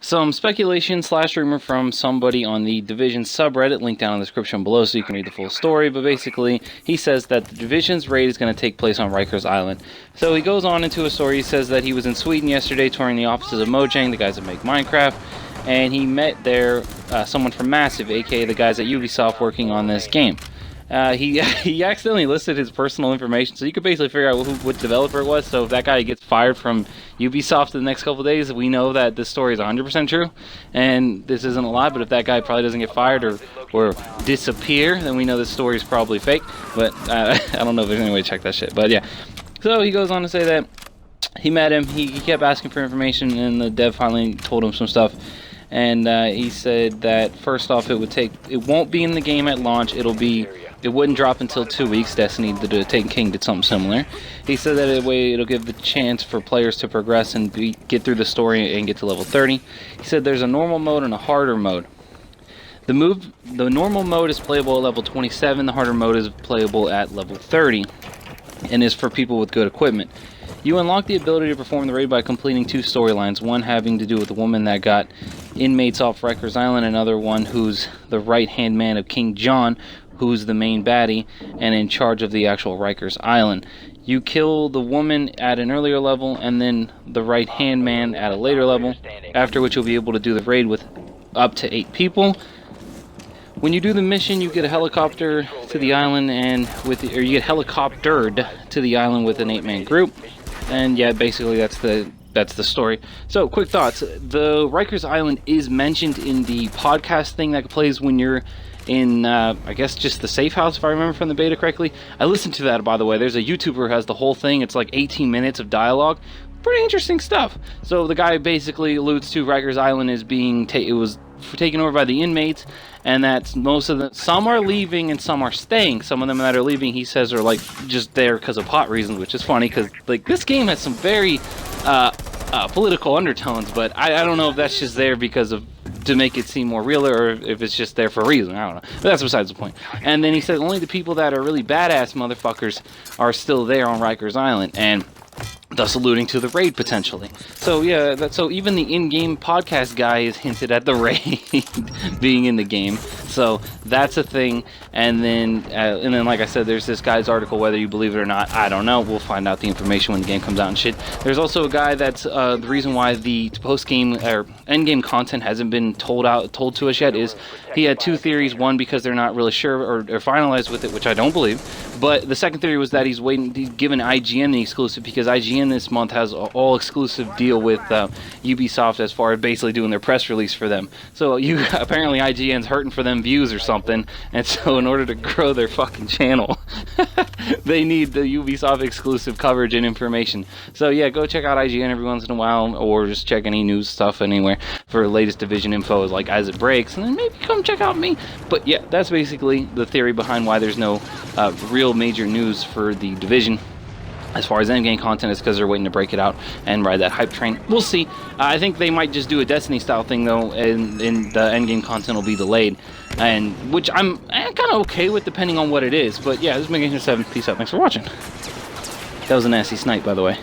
Some speculation slash rumor from somebody on the Division subreddit, linked down in the description below so you can read the full story, but basically he says that the Division's raid is going to take place on Rikers Island. So he goes on into a story. He says that he was in Sweden yesterday touring the offices of Mojang, the guys that make Minecraft, and he met there someone from Massive, aka the guys at Ubisoft working on this game. He accidentally listed his personal information, so you could basically figure out what developer it was. So if that guy gets fired from Ubisoft in the next couple of days, we know that this story is 100% true, and this isn't a lie. But if that guy probably doesn't get fired or disappear, then we know this story is probably fake. But I don't know if there's any way to check that shit. But yeah, so he goes on to say that he met him. He kept asking for information, and the dev finally told him some stuff. And he said that first off, it won't be in the game at launch. It wouldn't drop until 2 weeks. Destiny, the Taken King, did something similar. He said that it'll give the chance for players to progress and get through the story and get to level 30. He said there's a normal mode and a harder mode. The normal mode is playable at level 27. The harder mode is playable at level 30, and is for people with good equipment. You unlock the ability to perform the raid by completing 2 storylines, one having to do with the woman that got inmates off Rikers Island, another one who's the right-hand man of King John, who's the main baddie and in charge of the actual Rikers Island. You kill the woman at an earlier level and then the right-hand man at a later level, after which you'll be able to do the raid with up to 8 people. When you do the mission, you get a helicopter to the island you get helicoptered to the island with an 8-man group. And yeah, basically that's the story. So, quick thoughts. The Rikers Island is mentioned in the podcast thing that plays when you're in, I guess, just the safe house, if I remember from the beta correctly. I listened to that, by the way. There's a YouTuber who has the whole thing. It's like 18 minutes of dialogue. Pretty interesting stuff. So the guy basically alludes to Rikers Island as being taken over by the inmates, and that some are leaving and some are staying. Some of them that are leaving, he says, are like just there because of pot reasons, which is funny because like this game has some very political undertones, but I don't know if that's just there to make it seem more real, or if it's just there for a reason. I don't know. But that's besides the point. And then he said only the people that are really badass motherfuckers are still there on Rikers Island, and thus alluding to the raid potentially. So yeah, so even the in-game podcast guy is hinted at the raid being in the game. So that's a thing. And then like I said, there's this guy's article. Whether you believe it or not, I don't know. We'll find out the information when the game comes out and shit. There's also a guy that's the reason why the post-game or end-game content hasn't been told to us yet is he had 2 theories. One, because they're not really sure or finalized with it, which I don't believe. But the second theory was that he's giving IGN the exclusive, because IGN this month has an all-exclusive deal with Ubisoft as far as basically doing their press release for them. So apparently IGN's hurting for them views or something, and so in order to grow their fucking channel, they need the Ubisoft exclusive coverage and information. So yeah, go check out IGN every once in a while, or just check any news stuff anywhere for latest Division info like as it breaks, and then maybe come check out me. But yeah, that's basically the theory behind why there's no real major news for the Division as far as endgame content is, because they're waiting to break it out and ride that hype train. We'll see. I think they might just do a Destiny style thing though, and the endgame content will be delayed, and which I'm kind of okay with depending on what it is. But yeah, this is Mega 7. Peace out. Thanks for watching. That was a nasty snipe, by the way.